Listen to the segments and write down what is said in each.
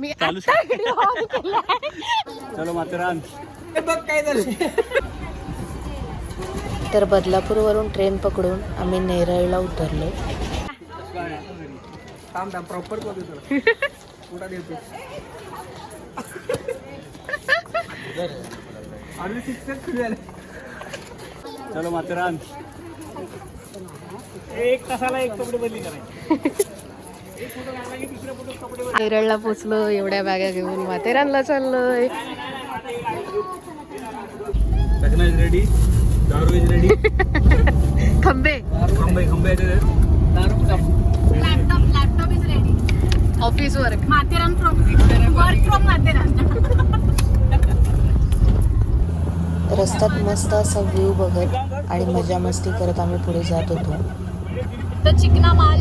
मी आता video on केलाय. चलो माथेरान. बघ काय झालं. तर बदलापूरवरून ट्रेन पकडून आम्ही नेरळला उतरलो. थांब प्रॉपर बोलतो तुला. कुठं देतो अरे शिक्षक खुले आले. चलो माथेरान. 1 तासाला 1 कपडे बदली करायचे. नेरळला पोचलो. एवढ्या बॅगा घेऊन माथेरानला चाललोय. लग्न इज रेडी. दारू इज रेडी. खंबे खंबे laptop is ready. Office work. Matheran work from Matheran. रस्त्यात मस्त असा व्ह्यू बघत आणि मजा मस्ती करत आम्ही पुढे जात होतो. तर चिकना माल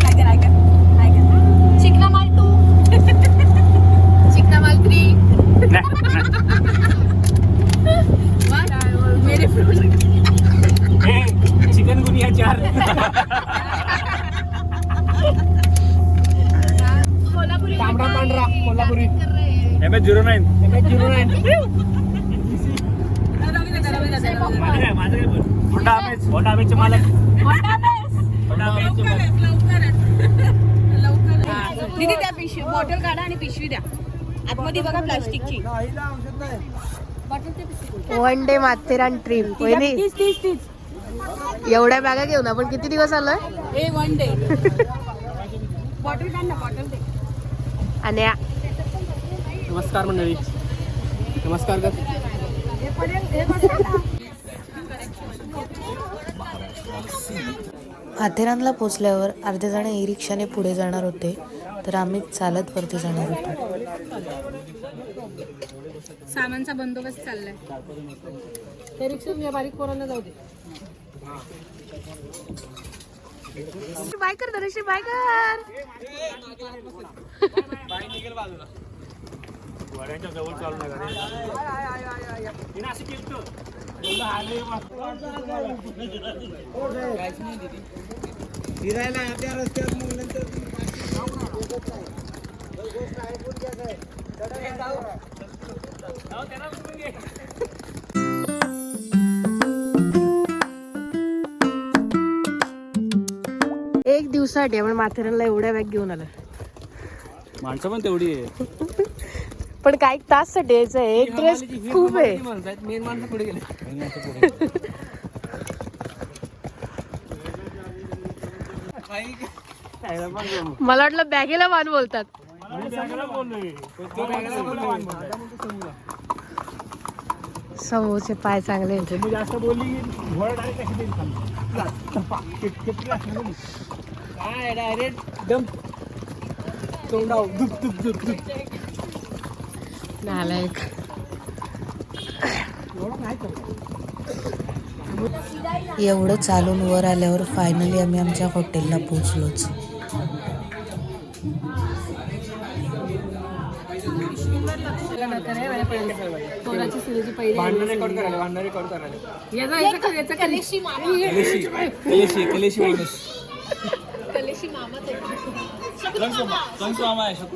काय कर चिकना माल 2 चिकना माल 3 मेरे चिकन गुनिया 4. कोल्हापुरी तांबडा पांढरा कोल्हापुरी. MS09. होंडा अमेजचे मालक. दीदी त्या पिशवी बॉटल काढा आणि पिशवी द्या. आतमध्ये बघा प्लास्टिकची. One day Matheran trip. तीस एवढ्या बॅगा घेऊन आपण किती दिवस आलोय. ए 1 डे. बॉटल काढ ना बॉटल दे. आणि नमस्कार मंडळी. नमस्कार कर. माथेरानला पोचल्यावर अर्धे जण ई रिक्षाने पुढे जाणार होते, तर आम्ही चालत वरती जाणार होतो. सामानचा बंदोबस्त चाललाय. ते रिक्षा बारीक पोरांना जाऊ दे. बाय कर धनुश्री, बाय कर. जवळ चालू फिरायला त्या रस्त्यात मग नंतर एक दिवसासाठी आपण माथेरानला एवढ्या बॅग घेऊन आलो. माणसं पण तेवढी आहे. पण काही तास साठी यायचं आहे. एक ड्रेस खूप आहे. मेन माणसं पुढे गेले. मला वाटलं बॅगेला मान बोलतात. समोरचे पाय चांगले होते. जास्त बोलली काय डायरेक्ट डंप तोंडाव दुप दुप दुप दुप. नालायक. एवढं चालून वर आल्यावर फायनली आम्ही आमच्या हॉटेलला पोहोचलोच. भांडण रेकॉर्ड करायला. कलेशी मामा. कलेशी माणूस. कलेशी मामा ते.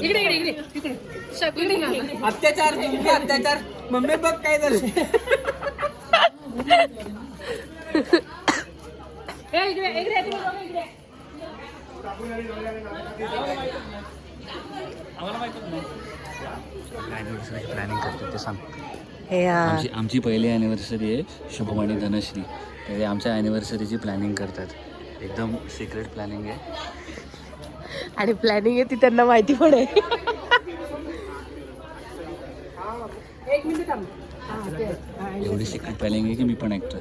इकडे शकली मामा. अत्याचार मम्मी बघ काय झालं. प्लॅनिंग करतो ते सांग. आमची पहिली ॲनिव्हर्सरी आहे. शुभम आणि धनश्री ते आमच्या ॲनिव्हर्सरीची प्लॅनिंग करतात. एकदम सिक्रेट प्लॅनिंग आहे. आणि प्लॅनिंग आहे ती त्यांना माहिती पण आहे. एवढी सिक्रेट प्लॅनिंग आहे की मी पण ॲक्टर.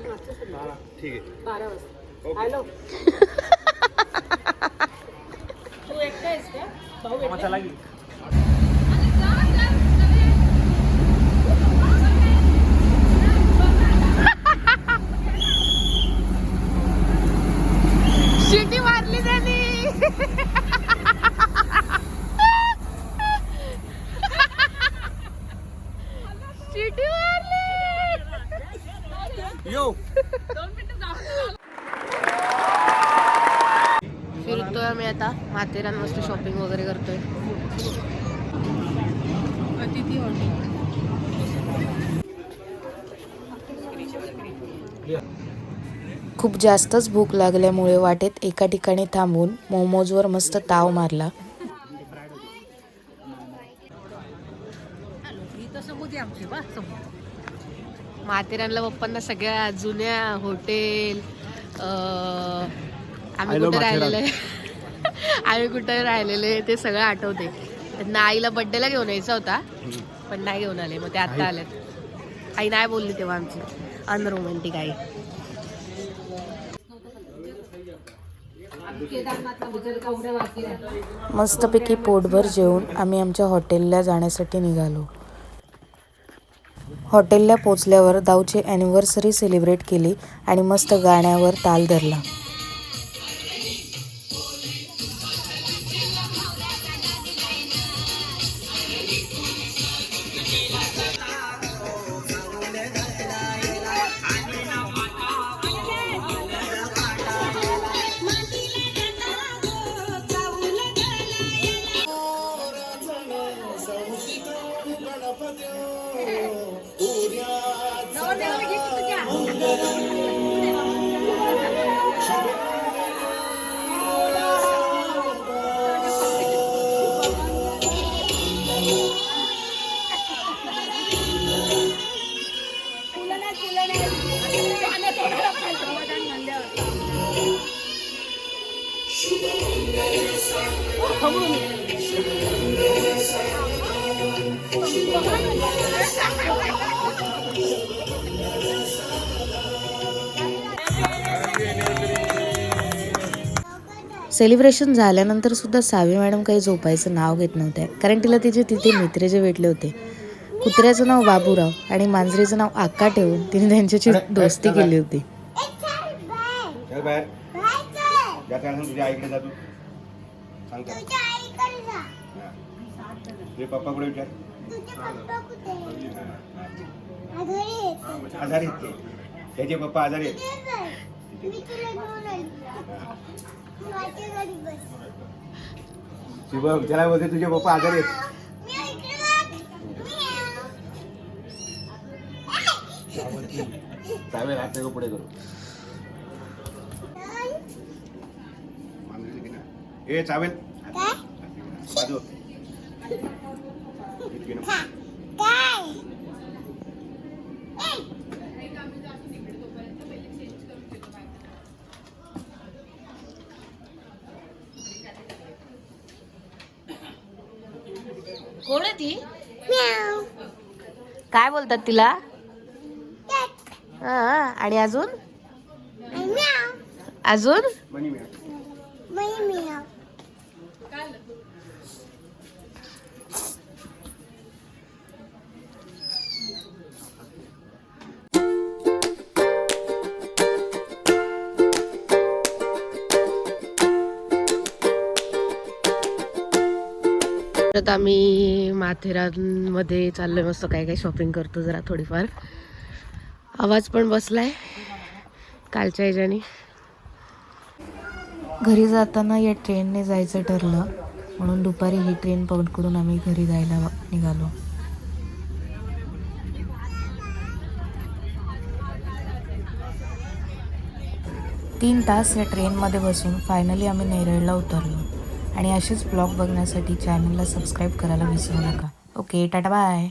शिटी मारली त्यांनी. शिटी मारली. फिरतोय आम्ही आता माथेरान. मस्त शॉपिंग वगैरे करतोय. खूप जास्तच भूक लागल्यामुळे वाटेत एका ठिकाणी थांबून मोमोजवर मस्त ताव मारला. माथेरानला पप्पांना सगळ्या जुन्या हॉटेल आम्ही कुठे राहिलेले ते सगळं आठवते. त्यांना आईला बड्डेला घेऊन यायचा होता पण नाही घेऊन आले, मग ते आता आलेत. आई नाही बोलली तेव्हा आमची अनरोमॅन्टिक आई. मस्तपैकी पोटभर जेवून आम्ही आमच्या हॉटेलला जाण्यासाठी निघालो. हॉटेलला पोचल्यावर दाऊची ॲनिव्हर्सरी सेलिब्रेट केली आणि मस्त गाण्यावर ताल धरला. सेलिब्रेशन झाल्यानंतर सुद्धा सावी मॅडम काही झोपायचं नाव घेत नव्हत्या, कारण तिला तिथे मित्र जे भेटले होते. कुत्र्याचं नाव बाबूराव आणि मांजरीचं नाव आक्का ठेवून तिने त्यांच्याशी दोस्ती केली होती. पप्पा कुठे विचार आजारी आहेत, त्याचे पप्पा आजारी आहेत. शुभम त्याला बोलते तुझे पप्पा आजारी आहेत. चावेल हात नको पुढे करू. ए चावेल बाजू कोण आहे ती? काय बोलतात तिला? आणि अजून अजून परत आम्ही माथेरानमध्ये चाललोय. मस्त काय काय शॉपिंग करतो जरा थोडीफार. आवाज पण बसलाय कालच्या ह्याच्याने. घरी जाताना या ट्रेनने जायचं ठरलं, म्हणून दुपारी ही ट्रेन पकडून आम्ही घरी जायला निघालो. तीन तास या ट्रेनमध्ये बसून फायनली आम्ही नेरळला उतरलो. आणि असेच ब्लॉग बघण्यासाठी चॅनलला सबस्क्राईब करायला विसरू नका. Okay, tata bye.